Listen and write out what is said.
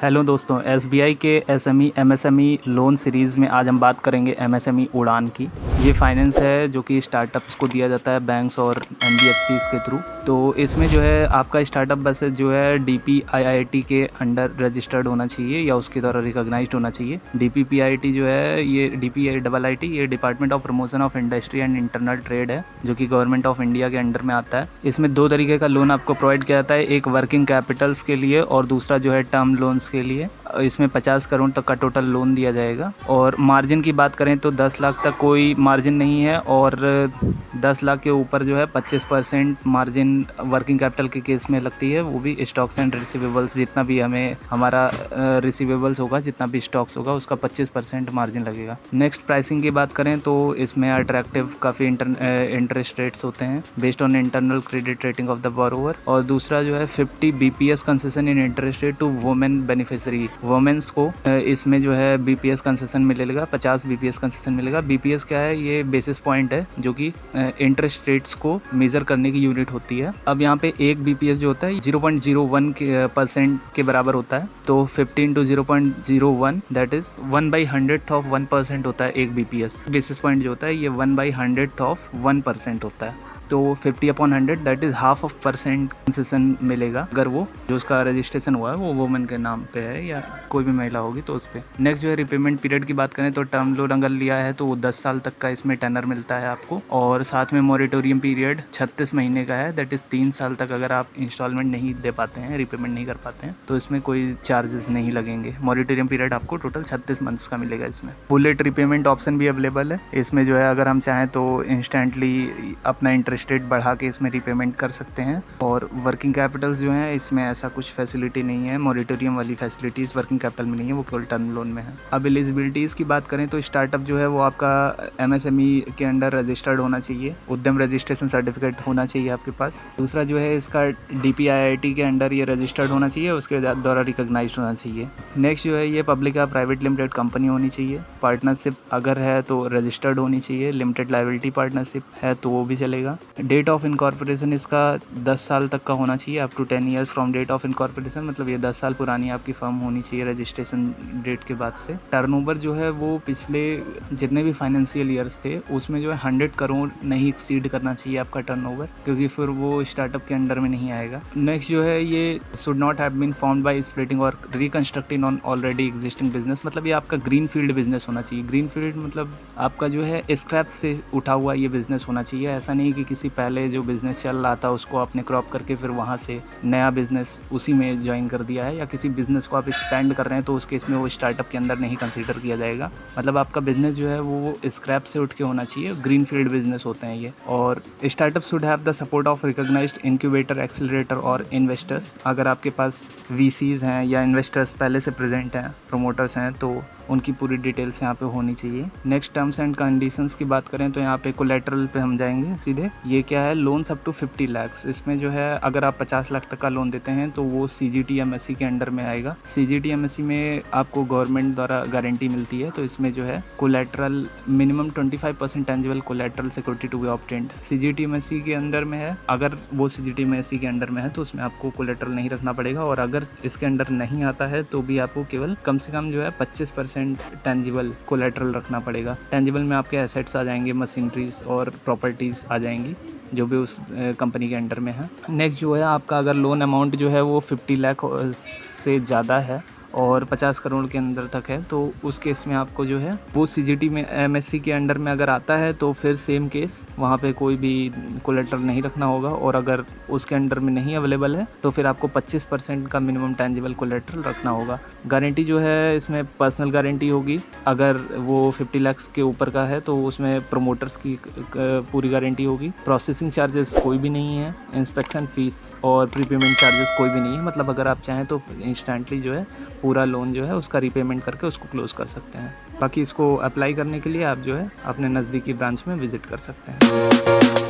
Hello दोस्तों, SBI के SME MSME loan series में आज हम बात करेंगे एमएसएमई उड़ान की। ये फाइनेंस है जो कि स्टार्टअप्स को दिया जाता है बैंक्स और एनबीएफसीज के थ्रू। तो इसमें जो है आपका स्टार्टअप बस जो है डीपीआईआईटी के अंडर रजिस्टर्ड होना चाहिए या उसके द्वारा रिकॉग्नाइज्ड होना चाहिए। डीपीपीआईटी जो है ये डीपीआईआईटी ये department of promotion of industry and internal trade है जो कि गवर्नमेंट ऑफ इंडिया के अंडर में आता है। इसमें दो तरीके का लोन आपको प्रोवाइड किया जाता है, एक वर्किंग कैपिटल्स के लिए और दूसरा जो है टर्म लोन्स के लिए। इसमें 50 करोड़ तक का टोटल लोन दिया जाएगा। और मार्जिन की बात करें तो 10 लाख तक कोई मार्जिन नहीं है और 10 लाख के ऊपर जो है 25% मार्जिन वर्किंग कैपिटल के केस में लगती है, वो भी स्टॉक्स एंड रिसीवेबल्स जितना भी हमें हमारा रिसीवेबल्स होगा, जितना भी स्टॉक्स होगा उसका 25% मार्जिन लगेगा। नेक्स्ट प्राइसिंग की बात करें तो इसमें अट्रैक्टिव काफ़ी इंटरेस्ट रेट्स होते हैं based on internal credit rating of the borrower. और दूसरा जो है 50 BPS concession in interest rate to women beneficiary. Womens को इसमें जो है बीपीएस कंसेशन मिलेगा, 50 बीपीएस कंसेशन मिलेगा। बीपीएस क्या है? ये बेसिस पॉइंट है जो कि इंटरेस्ट रेट्स को मेजर करने की यूनिट होती है। अब यहाँ पे एक बीपीएस जो होता है 0.01% के बराबर होता है, तो 15 to 0.01 that is 1/100th of 1% होता है एक बीपीएस। बेसिस पॉइंट जो होता है ये 1/100th ऑफ 1% होता है, तो 50/100 that is half of % concession मिलेगा अगर वो जो उसका रजिस्ट्रेशन हुआ है वो वुमेन के नाम पे है या कोई भी महिला होगी तो उस पर। नेक्स्ट जो है रिपेमेंट पीरियड की बात करें तो टर्म लोन अगर लिया है तो वो 10 साल तक का इसमें टेनर मिलता है आपको, और साथ में मॉरेटोरियम पीरियड 36 महीने का है, दैट इज़ 3 साल तक अगर आप इंस्टॉलमेंट नहीं दे पाते हैं, रिपेमेंट नहीं कर पाते हैं तो इसमें कोई चार्जेस नहीं लगेंगे। मॉरेटोरियम पीरियड आपको टोटल 36 मंथ्स का मिलेगा। इसमें बुलेट रिपेमेंट ऑप्शन भी अवेलेबल है। इसमें जो है अगर हम चाहें तो इंस्टेंटली अपना इंटरेस्ट रेट बढ़ा के इसमें रिपेमेंट कर सकते हैं। और वर्किंग कैपिटल्स जो हैं इसमें ऐसा कुछ फैसिलिटी नहीं है, मॉरेटोरियम वाली फैसिलिटीज़ वर्किंग कैपिटल में नहीं है, वो केवल टर्म लोन में है। अब एलिजिबिलिटीज़ की बात करें तो स्टार्टअप जो है वो आपका एमएसएमई के अंडर रजिस्टर्ड होना चाहिए, उद्यम रजिस्ट्रेशन सर्टिफिकेट होना चाहिए आपके पास। दूसरा जो है इसका डीपीआईआईटी के अंडर ये रजिस्टर्ड होना चाहिए, उसके द्वारा रिकॉग्नाइज होना चाहिए। नेक्स्ट जो है ये पब्लिक या प्राइवेट लिमिटेड कंपनी होनी चाहिए। पार्टनरशिप अगर है तो रजिस्टर्ड होनी चाहिए। लिमिटेड लायबिलिटी पार्टनरशिप है तो वो भी चलेगा। डेट ऑफ इनकॉर्पोरेशन इसका 10 साल तक का होना चाहिए, up to 10 years from date of incorporation, मतलब ये 10 साल पुरानी आपकी फर्म होनी चाहिए रजिस्ट्रेशन डेट के बाद से। टर्नओवर जो है वो पिछले जितने भी फाइनेंशियल ईयर्स थे उसमें जो है 100 करोड़ नहीं एक्सीड करना चाहिए आपका टर्नओवर, क्योंकि फिर वो स्टार्टअप के अंडर में नहीं आएगा। नेक्स्ट जो है ये should not have been formed by splitting और reconstructing on already existing business, मतलब ये आपका ग्रीन फील्ड बिजनेस होना चाहिए। ग्रीन फील्ड मतलब आपका जो है स्क्रैप से उठा हुआ ये बिजनेस होना चाहिए। ऐसा नहीं कि किसी पहले जो बिज़नेस चल रहा था उसको आपने क्रॉप करके फिर वहाँ से नया बिज़नेस उसी में ज्वाइन कर दिया है, या किसी बिज़नेस को आप एक्सपेंड कर रहे हैं तो उस केस में वो स्टार्टअप के अंदर नहीं कंसीडर किया जाएगा। मतलब आपका बिज़नेस जो है वो स्क्रैप से उठ के होना चाहिए, ग्रीन फील्ड बिजनेस होते हैं ये। और startup should have the support of recognised incubator, accelerator और इन्वेस्टर्स। अगर आपके पास वीसीज हैं या इन्वेस्टर्स पहले से प्रेजेंट हैं, प्रोमोटर्स हैं, तो उनकी पूरी डिटेल्स यहाँ पे होनी चाहिए। नेक्स्ट टर्म्स एंड कंडीशंस की बात करें तो यहाँ पे कोलेटरल पे हम जाएंगे सीधे। ये क्या है? Loans up to 50 lakh. इसमें जो है अगर आप 50 लाख तक का लोन देते हैं तो वो सीजीटीएमएससी के अंडर में आएगा। सीजीटीएमएससी में आपको गवर्नमेंट द्वारा गारंटी मिलती है, तो इसमें जो है collateral minimum 25% tangible collateral security to be obtained CGTMSC के अंडर में है। अगर वो सीजीटीएमएससी के अंडर में है तो उसमें आपको कोलेटरल नहीं रखना पड़ेगा, और अगर इसके अंडर नहीं आता है तो भी आपको केवल कम से कम जो है 25% टेंजिबल कोलेटरल रखना पड़ेगा। टेंजिबल में आपके एसेट्स आ जाएंगे, मशीनरीज और प्रॉपर्टीज़ आ जाएंगी जो भी उस कंपनी के अंडर में है। नेक्स्ट जो है आपका अगर लोन अमाउंट जो है वो 50 लाख से ज़्यादा है और 50 करोड़ के अंदर तक है तो उस केस में आपको जो है वो सीजीटी में एमएससी के अंडर में अगर आता है तो फिर सेम केस, वहाँ पे कोई भी कोलेटरल नहीं रखना होगा। और अगर उसके अंडर में नहीं अवेलेबल है तो फिर आपको 25% का मिनिमम टेंजिबल कोलेटरल रखना होगा। गारंटी जो है इसमें पर्सनल गारंटी होगी। अगर वो 50 लाख के ऊपर का है तो उसमें प्रोमोटर्स की पूरी गारंटी होगी। प्रोसेसिंग चार्जेस कोई भी नहीं है, इंस्पेक्शन फीस और प्रीपेमेंट चार्जेस कोई भी नहीं है। मतलब अगर आप चाहें तो इंस्टेंटली जो है पूरा लोन जो है उसका रीपेमेंट करके उसको क्लोज कर सकते हैं। बाकी इसको अप्लाई करने के लिए आप जो है अपने नज़दीकी ब्रांच में विजिट कर सकते हैं।